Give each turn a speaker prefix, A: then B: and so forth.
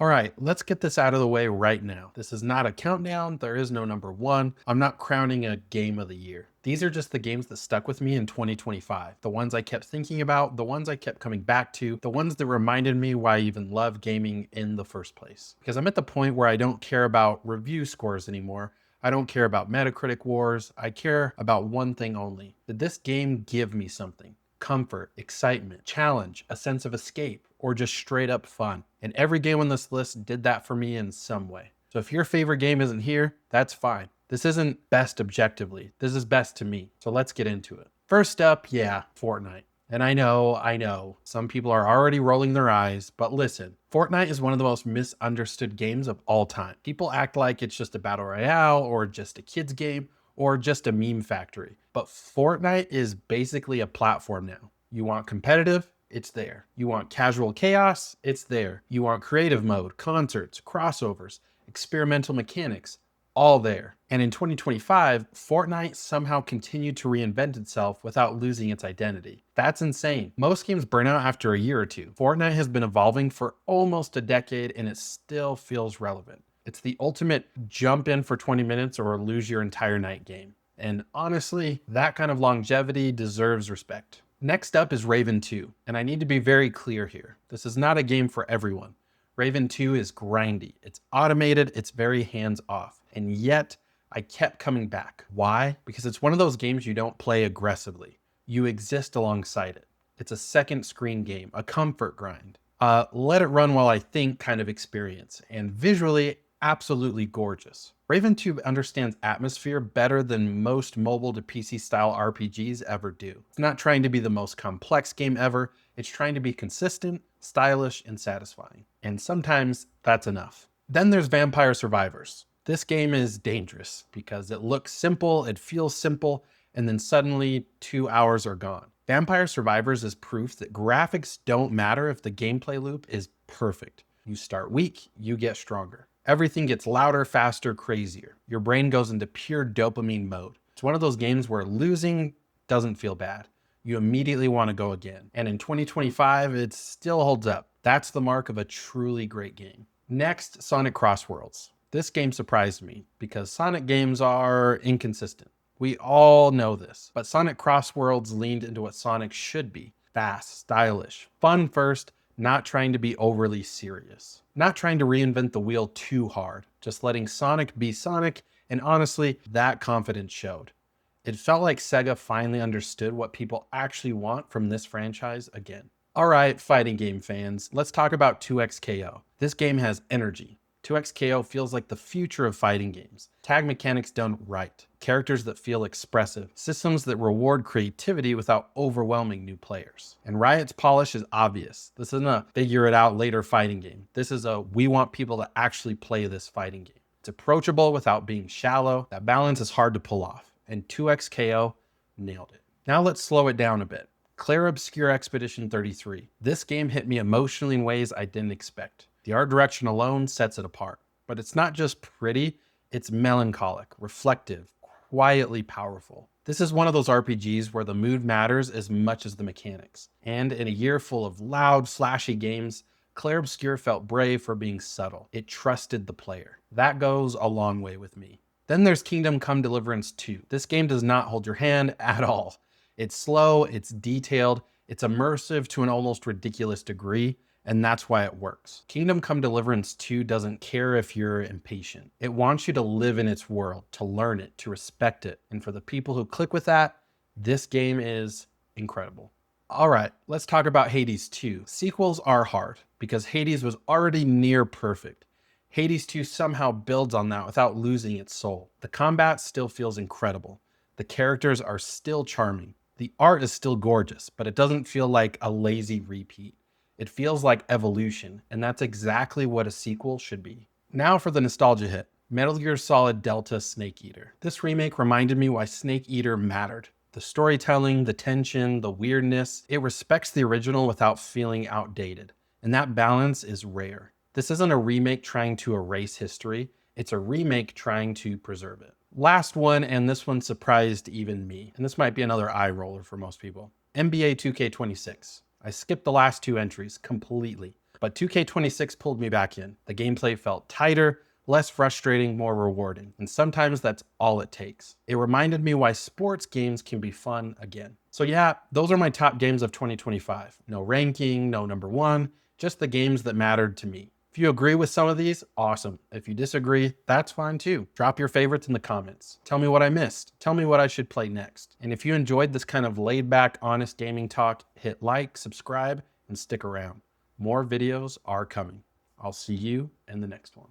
A: All right, let's get this out of the way right now. This is not a countdown. There is no number one. I'm not crowning a game of the year. These are just the games that stuck with me in 2025. The ones I kept thinking about, the ones I kept coming back to, the ones that reminded me why I even love gaming in the first place. Because I'm at the point where I don't care about review scores anymore. I don't care about Metacritic wars. I care about one thing only. Did this game give me something? Comfort, excitement, challenge, a sense of escape, or just straight up fun. And every game on this list did that for me in some way. So if your favorite game isn't here, that's fine. This isn't best objectively. This is best to me. So let's get into it. First up, yeah, Fortnite. And I know, some people are already rolling their eyes, but listen, Fortnite is one of the most misunderstood games of all time. People act like it's just a battle royale or just a kid's game or just a meme factory. But Fortnite is basically a platform now. You want competitive? It's there. You want casual chaos? It's there. You want creative mode, concerts, crossovers, experimental mechanics, all there. And in 2025, Fortnite somehow continued to reinvent itself without losing its identity. That's insane. Most games burn out after a year or two. Fortnite has been evolving for almost a decade and it still feels relevant. It's the ultimate jump in for 20 minutes or lose your entire night game. And honestly, that kind of longevity deserves respect. Next up is Raven 2, and I need to be very clear here. This is not a game for everyone. Raven 2 is grindy, it's automated, it's very hands-off, and yet I kept coming back. Why? Because it's one of those games you don't play aggressively. You exist alongside it. It's a second screen game, a comfort grind. Let it run while I think kind of experience, and visually, absolutely gorgeous. Raven 2 understands atmosphere better than most mobile to PC style RPGs ever do. It's not trying to be the most complex game ever, it's trying to be consistent, stylish, and satisfying. And sometimes that's enough. Then there's Vampire Survivors. This game is dangerous because it looks simple, it feels simple, and then suddenly 2 hours are gone. Vampire Survivors is proof that graphics don't matter if the gameplay loop is perfect. You start weak, you get stronger. Everything gets louder, faster, crazier. Your brain goes into pure dopamine mode. It's one of those games where losing doesn't feel bad. You immediately want to go again. And in 2025, it still holds up. That's the mark of a truly great game. Next, Sonic CrossWorlds. This game surprised me because Sonic games are inconsistent. We all know this, but Sonic CrossWorlds leaned into what Sonic should be. Fast, stylish, fun first, not trying to be overly serious. Not trying to reinvent the wheel too hard, just letting Sonic be Sonic, and honestly, that confidence showed. It felt like Sega finally understood what people actually want from this franchise again. Alright, fighting game fans, let's talk about 2XKO. This game has energy. 2XKO feels like the future of fighting games. Tag mechanics done right. Characters that feel expressive. Systems that reward creativity without overwhelming new players. And Riot's polish is obvious. This isn't a figure it out later fighting game. This is a we want people to actually play this fighting game. It's approachable without being shallow. That balance is hard to pull off. And 2XKO nailed it. Now let's slow it down a bit. Clair Obscur Expedition 33. This game hit me emotionally in ways I didn't expect. The art direction alone sets it apart. But it's not just pretty, it's melancholic, reflective, quietly powerful. This is one of those RPGs where the mood matters as much as the mechanics. And in a year full of loud, flashy games, Clair Obscur felt brave for being subtle. It trusted the player. That goes a long way with me. Then there's Kingdom Come Deliverance 2. This game does not hold your hand at all. It's slow, it's detailed, it's immersive to an almost ridiculous degree, and that's why it works. Kingdom Come Deliverance 2 doesn't care if you're impatient. It wants you to live in its world, to learn it, to respect it. And for the people who click with that, this game is incredible. All right, let's talk about Hades 2. Sequels are hard because Hades was already near perfect. Hades 2 somehow builds on that without losing its soul. The combat still feels incredible. The characters are still charming. The art is still gorgeous, but it doesn't feel like a lazy repeat. It feels like evolution, and that's exactly what a sequel should be. Now for the nostalgia hit, Metal Gear Solid Delta Snake Eater. This remake reminded me why Snake Eater mattered. The storytelling, the tension, the weirdness, it respects the original without feeling outdated, and that balance is rare. This isn't a remake trying to erase history, it's a remake trying to preserve it. Last one, and this one surprised even me, and this might be another eye roller for most people. NBA 2K26. I skipped the last two entries completely. but 2K26 pulled me back in. The gameplay felt tighter, less frustrating, more rewarding. And sometimes that's all it takes. It reminded me why sports games can be fun again. So yeah, those are my top games of 2025. No ranking, no number one, just the games that mattered to me. If you agree with some of these, awesome. If you disagree, that's fine too. Drop your favorites in the comments. Tell me what I missed. Tell me what I should play next. And if you enjoyed this kind of laid back, honest gaming talk, hit like, subscribe, and stick around. More videos are coming. I'll see you in the next one.